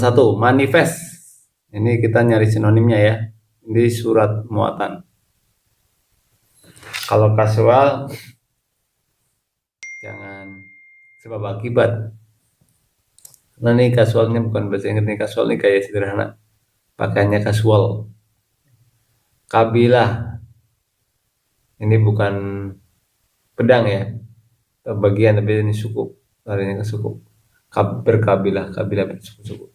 Satu, manifest. Ini kita nyari sinonimnya ya. Ini surat muatan. Kalau kasual, jangan sebab akibat. Nah ini kasualnya bukan bahasa Inggris, ini kasual ini kayak sederhana. Pakaiannya kasual. Kabilah. Ini bukan pedang ya. Bagian tapi ini suku. Larinya ke suku. Berkabilah, kabilah bersuku-suku.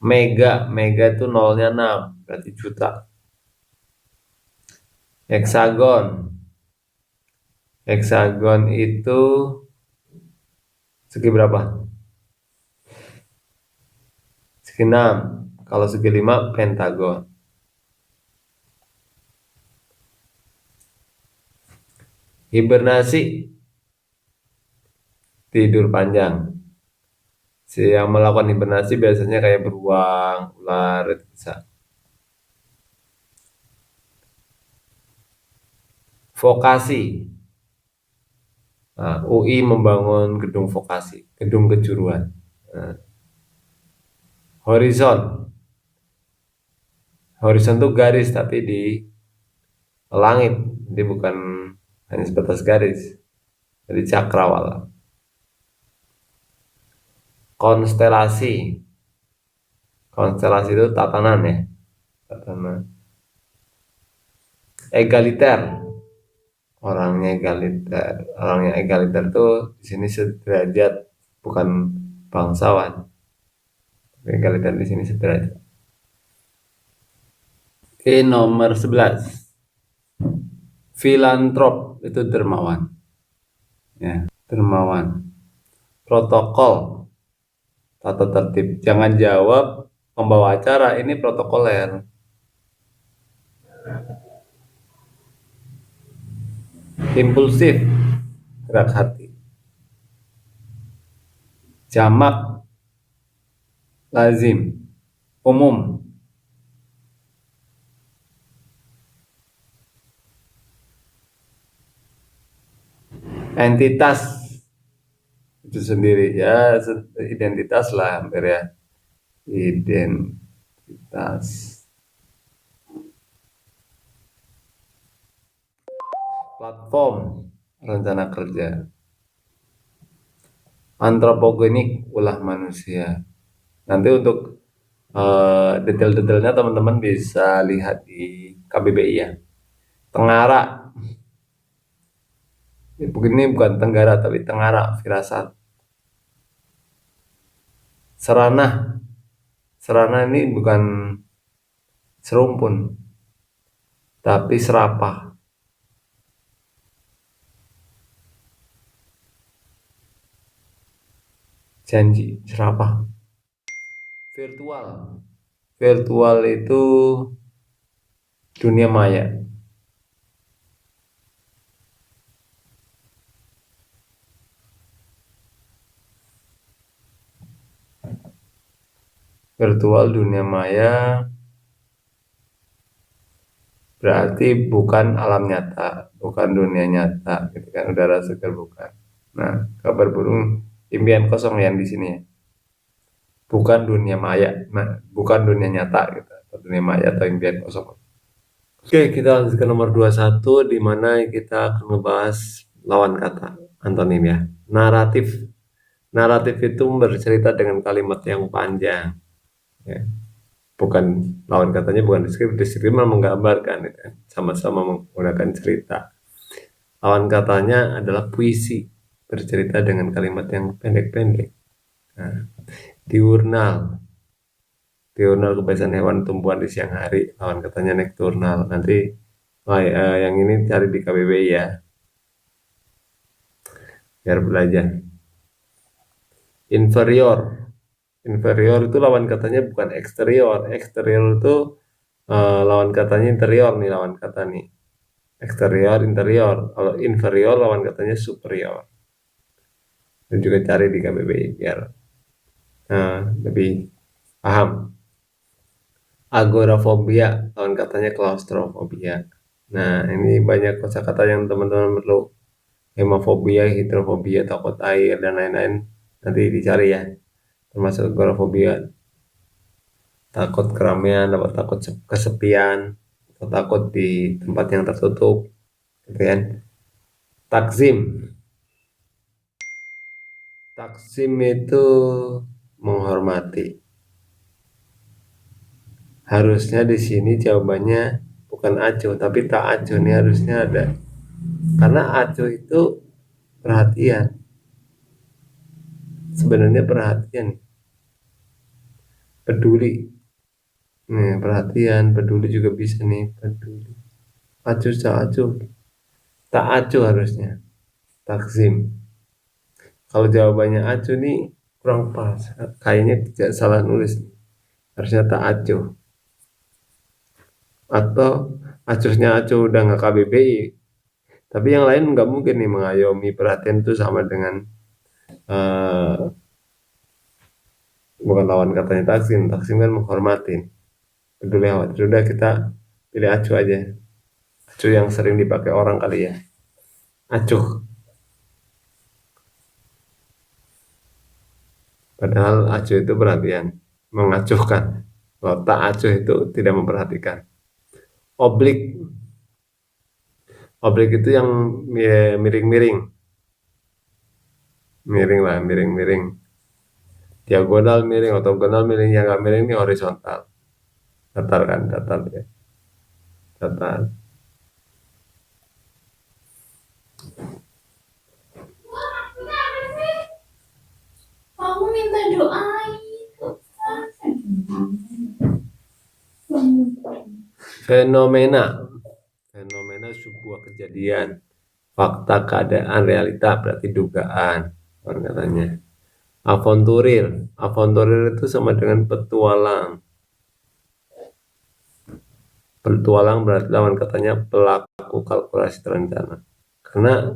Mega, mega itu nolnya 6, berarti juta. Heksagon, heksagon itu segi berapa? Segi 6. Kalau segi 5 pentagon. Hibernasi, tidur panjang. Yang melakukan hibernasi biasanya kayak beruang, ular, itu bisa. Vokasi. Nah, UI membangun gedung vokasi, gedung kejuruan. Nah, horizon. Horizon itu garis tapi di langit. Jadi bukan hanya sebatas garis. Jadi cakrawala. Konstelasi. Konstelasi itu tatanan ya. Tatanan. Egaliter. Orangnya egaliter. Orangnya egaliter tuh di sini sederajat, bukan bangsawan. Egaliter di sini sederajat. Oke, nomor 11. Filantrop itu dermawan. Ya, dermawan. Protokol, tata tertib. Jangan jawab pembawa acara, ini protokoler. Impulsif, gerak hati. Jamak, lazim, umum. Entitas itu sendiri ya, identitas lah hampir ya. Identitas. Platform, rencana kerja. Antropogenik, ulah manusia. Nanti untuk detail-detailnya teman-teman bisa lihat di KBBI ya. Tengara, ini bukan tenggara tapi tengara, firasat. Serana, serana ini bukan serumpun tapi serapah. Janji, serapah. Virtual, virtual itu dunia maya. Virtual dunia maya berarti bukan alam nyata, bukan dunia nyata, gitu kan? Udara segar bukan. Nah, kabar burung impian kosong yang di sini ya. Bukan dunia maya, bukan dunia nyata gitu. Atau dunia maya atau impian kosong. Oke, kita lanjut ke nomor 21 di mana kita akan membahas lawan kata, antonim ya. Naratif. Naratif itu bercerita dengan kalimat yang panjang. Ya. Bukan lawan katanya bukan deskriptif, deskriptif menggambarkan ya kan? Sama-sama menggunakan cerita. Lawan katanya adalah puisi, bercerita dengan kalimat yang pendek-pendek. Nah, diurnal, diurnal kebiasaan hewan tumbuhan di siang hari, lawan katanya nekturnal. Nanti yang ini cari di KBBI ya, biar belajar. Inferior, inferior itu lawan katanya bukan eksterior, eksterior itu lawan katanya interior nih, lawan kata nih. Eksterior, interior. Kalau inferior lawan katanya superior. Dan juga cari di KBBI biar lebih paham. Agorafobia, lawan katanya klaustrofobia. Nah, ini banyak kosakata yang teman-teman perlu. Hemofobia, hidrofobia, takut air, dan lain-lain. Nanti dicari ya. Termasuk agorafobia. takut keramaian, atau takut kesepian, atau takut di tempat yang tertutup, gitu kan. Takzim, takzim itu menghormati. Harusnya di sini jawabannya bukan acuh, tapi tak acuh, ini harusnya ada. Karena acuh itu perhatian, sebenarnya perhatian, peduli. Nih, perhatian, peduli juga bisa nih, peduli. Acuh, tak acuh, tak acuh harusnya. Takzim. Kalau jawabannya acuh nih kurang pas. Kayaknya tidak salah nulis. Harusnya tak acuh. Atau acuhnya acuh udah nggak KBBI. Tapi yang lain nggak mungkin nih mengayomi, perhatian itu sama dengan eh, bukan lawan katanya takzim. Takzim kan menghormatin. Peduli amat. Sudah kita pilih acuh aja. Acuh yang sering dipakai orang kali ya. Acuh. Padahal acuh itu perhatian, mengacuhkan. Kalau tak acuh itu tidak memperhatikan. Oblik, oblik itu yang miring-miring, miring lah, miring-miring. Diagonal miring, ortogonal miring, yang nggak miring ini horizontal. Datar kan, datar ya, datar. Kamu minta doain. Fenomena, fenomena sebuah kejadian, fakta, keadaan, realita berarti dugaan, katanya. Aventurir, aventurir itu sama dengan petualang. Petualang berarti lawan katanya pelaku kalkulasi terencana. Karena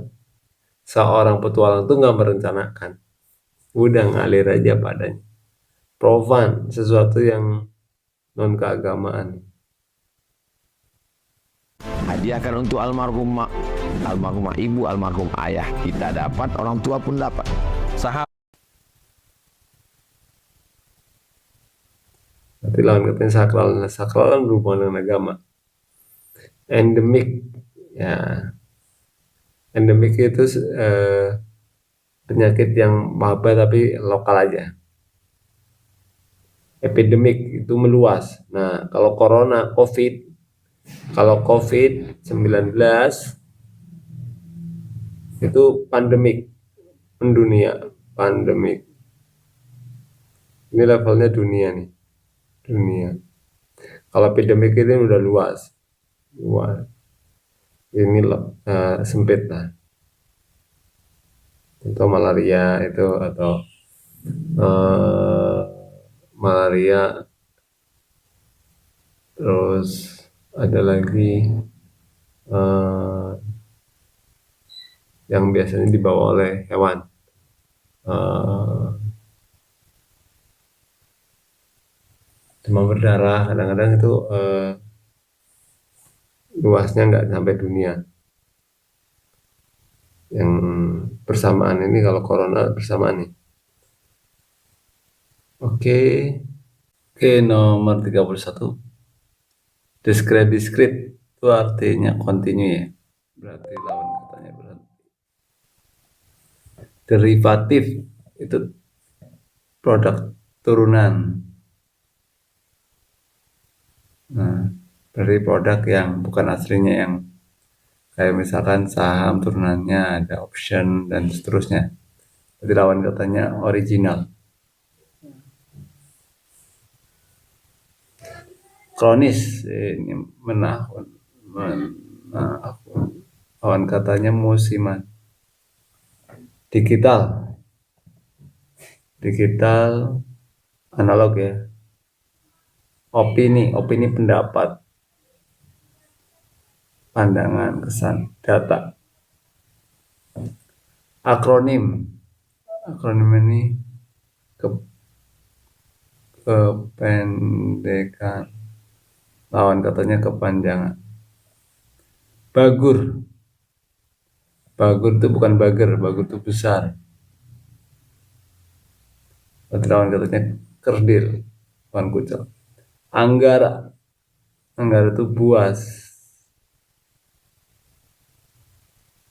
seorang petualang itu nggak merencanakan, udah ngalir aja padanya. Profan, sesuatu yang non keagamaan. Hadiahkan untuk almarhumah ibu, almarhum ayah. Kita dapat, orang tua pun dapat. Sahabat. Berarti lawan katanya sakral. Nah, sakral kan berhubungan dengan agama. Endemik, ya. Endemik itu penyakit yang wabah tapi lokal aja. Epidemik itu meluas. Nah, kalau corona, COVID, kalau COVID-19 itu pandemik, mendunia, pandemik. Ini levelnya dunia nih, dunia. Kalau epidemik ini udah luas, luas. Ini sempit lah. Contoh malaria itu atau eh, malaria, terus ada lagi eh, yang biasanya dibawa oleh hewan. Eh, Demam berdarah kadang-kadang itu luasnya nggak sampai dunia. Yang bersamaan ini kalau corona bersamaan nih. Oke, oke, nomor 31. Diskret itu artinya continue ya. Berarti lawan katanya berarti. Derivatif itu produk turunan. Nah, dari produk yang bukan aslinya, yang kayak misalkan saham turunannya ada option dan seterusnya. Jadi lawan katanya original. Kronis ini menahun, lawan katanya musiman. Digital, digital analog ya. Opini pendapat, pandangan, kesan, data. Akronim, akronim ini kependekan, lawan katanya kepanjangan. Bagur, bagur itu bukan bager, bagur itu besar. Berarti lawan katanya kerdil, bukan kucel. Anggara. Anggara itu buas.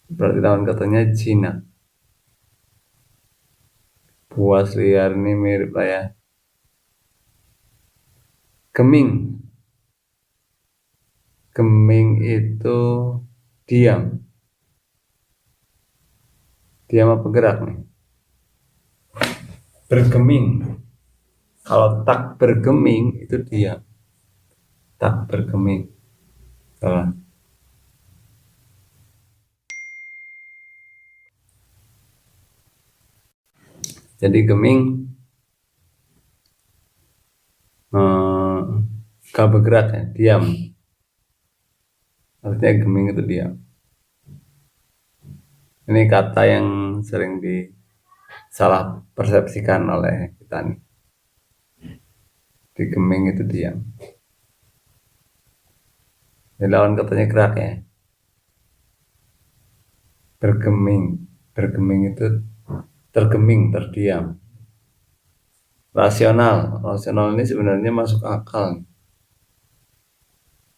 Berarti lawan katanya jinak. Buas liar ini mirip lah ya. Geming. Geming itu diam. Diam apa gerak nih? Bergeming. Kalau tak bergeming itu diam. Tak bergeming. Salah. Jadi geming gak bergerak ya, diam. Artinya geming itu diam. Ini kata yang sering disalah persepsikan oleh kita nih. Di geming itu diam. Jadi lawan katanya gerak ya. Bergeming. Bergeming itu tergeming, terdiam. Rasional. Rasional ini sebenarnya masuk akal.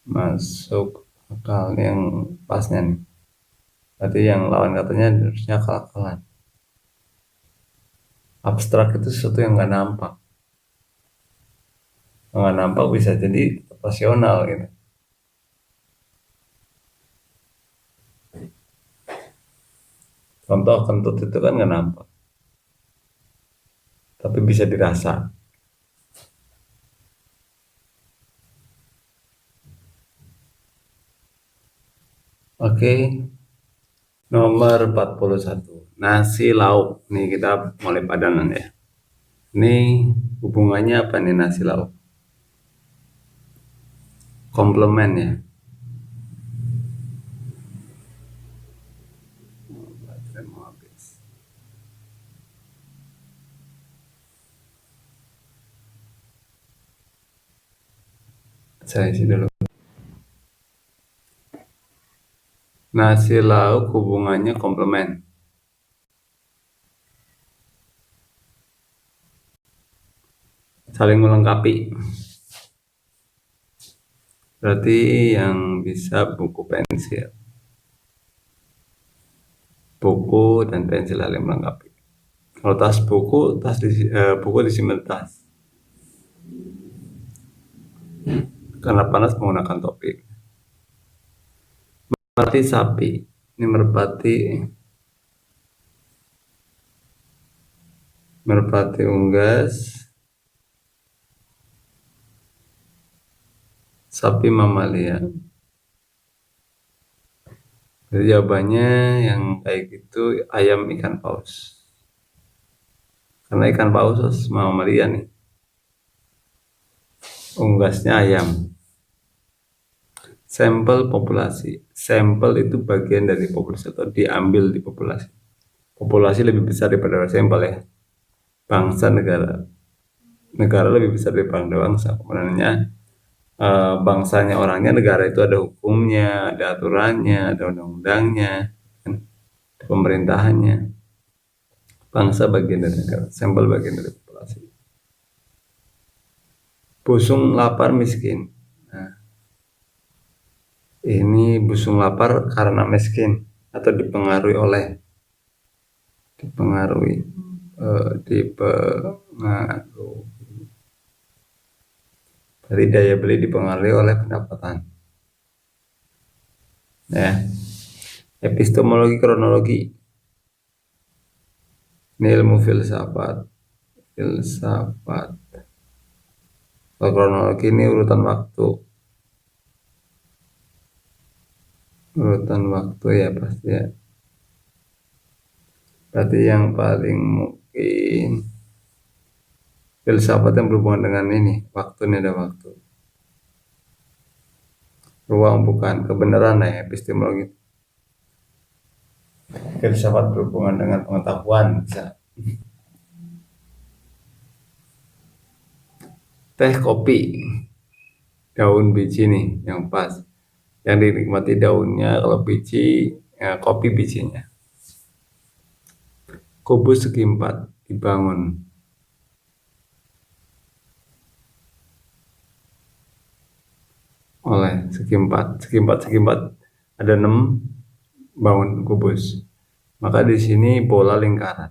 Masuk akal yang pasnya nih. Berarti yang lawan katanya harusnya akal-akalan. Abstrak itu sesuatu yang nggak nampak. Nggak nampak bisa jadi rasional gitu. Contoh kentut itu kan nggak nampak, tapi bisa dirasa. Oke, nomor 41. Nasi lauk. Nih kita mulai padanan ya. Ini hubungannya apa nih nasi lauk? Komplement ya. Baterai mau habis. Saya isi dulu. Nasi lauk hubungannya komplement. Saling melengkapi. Berarti yang bisa buku pensil. Buku dan pensil saling melengkapi. Kalau tas buku, buku disimpan tas. Karena panas menggunakan topi. Merpati sapi. Ini merpati unggas. Sapi mamalia. Jadi jawabannya yang kayak gitu ayam ikan paus. Karena ikan paus mamalia nih. Unggasnya ayam. Sampel populasi. Sampel itu bagian dari populasi atau diambil di populasi. Populasi lebih besar daripada sampel ya. Bangsa negara. Negara lebih besar daripada bangsa. Kemudiannya bangsanya orangnya, negara itu ada hukumnya, ada aturannya, ada undang-undangnya, ada pemerintahannya. Bangsa bagian dari negara, sampel bagian dari populasi. Busung lapar miskin. Nah, ini busung lapar karena miskin atau dipengaruhi oleh Jadi daya beli dipengaruhi oleh pendapatan. Ya. Epistemologi kronologi. Ini ilmu filsafat. Kalau kronologi ini urutan waktu. Urutan waktu ya pasti ya. Berarti yang paling mungkin filsafat yang berhubungan dengan ini. Waktu ini ada waktu. Ruang bukan kebenaran ya epistemologi. Filsafat berhubungan dengan pengetahuan bisa. Teh kopi. Daun biji nih yang pas. Yang dinikmati daunnya, kalau biji ya, kopi bijinya. Kubus segi empat dibangun. oleh segi 4. Segi 4 ada 6 bangun kubus. Maka di sini bola lingkaran.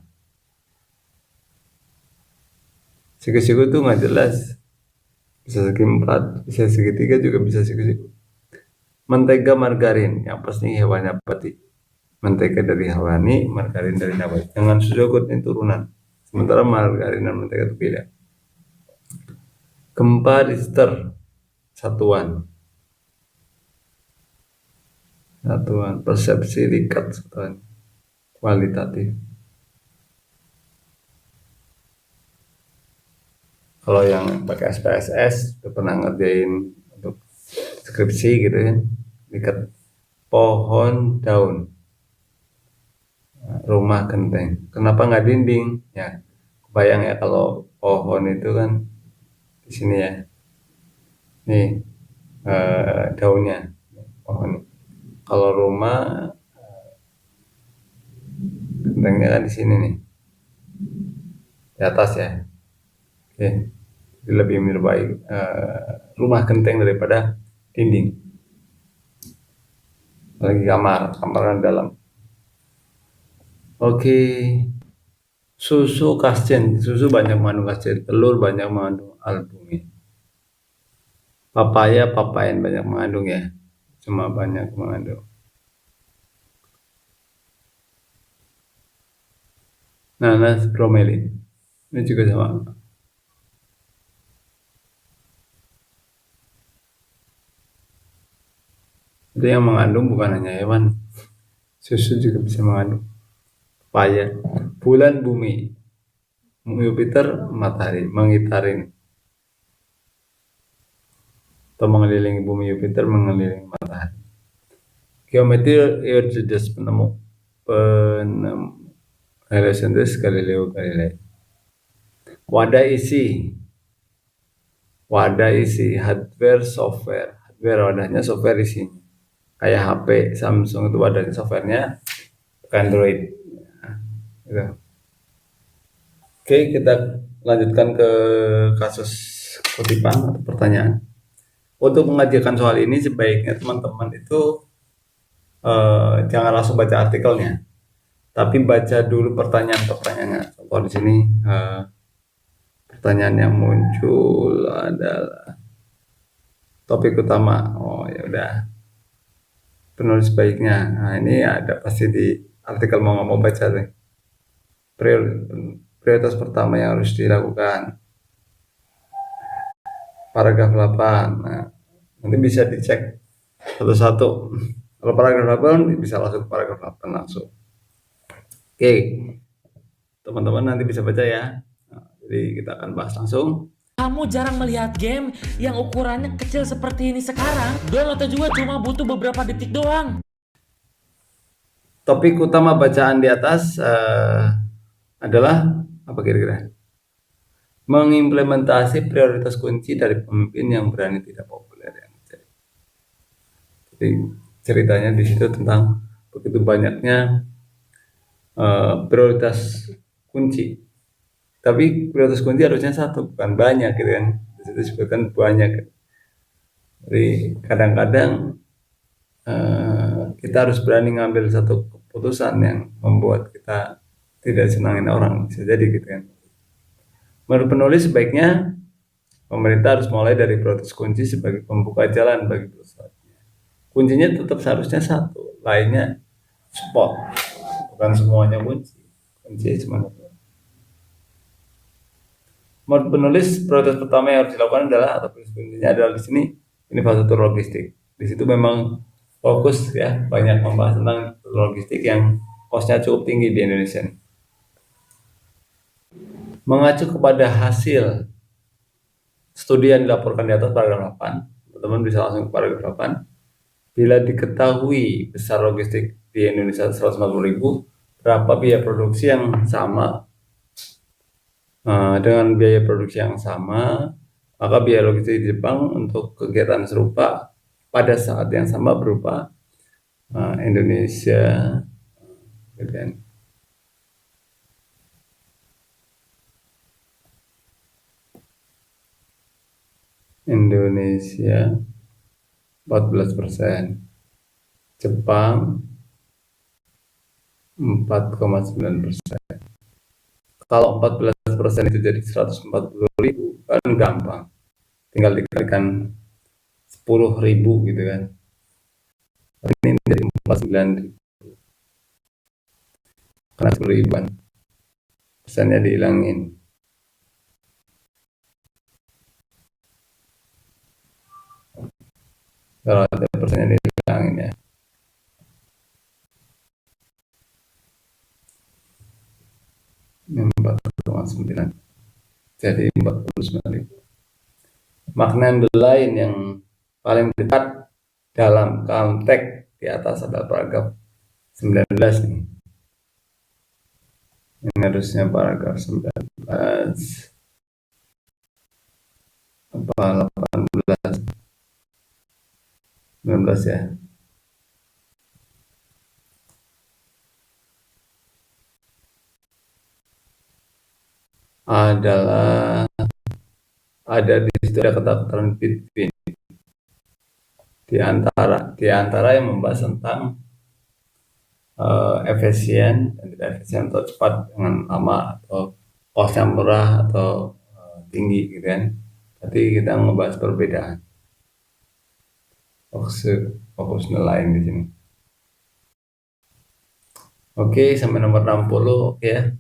Siku-siku tuh nggak jelas. Bisa segi 4, bisa segitiga, juga bisa siku-siku. Mentega margarin, yang pasti hewan nabati. Mentega dari hewani, margarin dari nabati. Dengan susu ini turunan. Sementara margarin dan mentega itu beda. Gempa Richter, satuan. Persepsi Likert, satuan. Kualitatif. Kalau yang pakai SPSS udah pernah ngerjain untuk skripsi gitu kan, Likert. Pohon daun, rumah genteng. Kenapa nggak dinding? Ya, kebayang ya kalau pohon itu kan di sini ya. Nih daunnya pohon. Kalau rumah gentengnya kan di sini nih, di atas ya. Oke, jadi lebih baik rumah genteng daripada dinding. Lagi kamar kan dalam. Oke, susu kasjen, susu banyak mengandung kasjen, telur banyak mengandung albumin. Papaya, papain banyak mengandung ya, cuma banyak mengandung. Nanas, bromelin, ini juga sama. Itu yang mengandung bukan hanya hewan, susu juga bisa mengandung. Papaya, bulan bumi, Jupiter, matahari, mengitarin atau mengelilingi bumi. Jupiter mengelilingi matahari. Geometri Euclides, penemu Heliocentris Galileo Galilei. Wadah isi hardware, software. Hardware wadahnya, software isinya. Kayak HP Samsung itu wadahnya, softwarenya Android. Gitu. Oke, kita lanjutkan ke kasus kutipan atau pertanyaan. Untuk mengajarkan soal ini sebaiknya teman-teman itu jangan langsung baca artikelnya, tapi baca dulu pertanyaan-pertanyaannya. Contoh di sini pertanyaan yang muncul adalah topik utama. Oh ya udah, penulis baiknya. Nah ini ada pasti di artikel, mau nggak mau baca deh. Prioritas pertama yang harus dilakukan. Paragraf 8. Nah, nanti bisa dicek satu-satu. Kalau paragraf 8 bisa langsung ke paragraf 8 langsung. Oke, teman-teman nanti bisa baca ya. Nah, jadi kita akan bahas langsung. Kamu jarang melihat game yang ukurannya kecil seperti ini sekarang. Downloadnya juga cuma butuh beberapa detik doang. Topik utama bacaan di atas adalah apa kira-kira? Mengimplementasi prioritas kunci dari pemimpin yang berani tidak populer. Jadi ceritanya di situ tentang begitu banyaknya prioritas kunci. Tapi prioritas kunci harusnya satu, bukan banyak gitu kan. Di situ disebutkan banyak. Jadi kadang-kadang kita harus berani ngambil satu keputusan yang membuat kita tidak senangin orang, bisa jadi gitu kan. Menurut penulis, sebaiknya pemerintah harus mulai dari prioritas kunci sebagai pembuka jalan bagi perusahaannya. Kuncinya tetap seharusnya satu, lainnya support, bukan semuanya kunci. Kunci cuma satu. Menurut penulis, prioritas pertama yang harus dilakukan adalah, atau kuncinya adalah di sini, infrastruktur logistik. Di situ memang fokus ya, banyak membahas tentang logistik yang kosnya cukup tinggi di Indonesia. Mengacu kepada hasil studi yang dilaporkan di atas paragraf 8, teman-teman bisa langsung ke paragraf 8. Bila diketahui besar logistik di Indonesia 140.000, berapa biaya produksi yang sama dengan biaya produksi yang sama, maka biaya logistik di Jepang untuk kegiatan serupa pada saat yang sama berupa Indonesia, gitu kan. Indonesia 14%. Jepang 4,9%. Kalau 14% itu jadi 140.000 kan gampang. Tinggal dikalikan 10.000 gitu kan. Ini jadi 49.000. Karena 10.000-an. Persennya dihilangin. Kalau ada persennya dihilangin ya. Ini 4,9. Jadi 49.000. Makna lain yang paling dekat dalam konteks di atas ada paragraf 19 nih. Ini harusnya paragraf 19 apa 18 19 ya. Adalah ada di situ ada kata-kata between di antara yang membahas tentang efisien dan tidak efisien atau cepat dengan lama atau kosnya murah atau tinggi gitu kan. Tadi kita membahas perbedaan. Fokus lain di sini. Oke, sampai nomor 60 oke ya.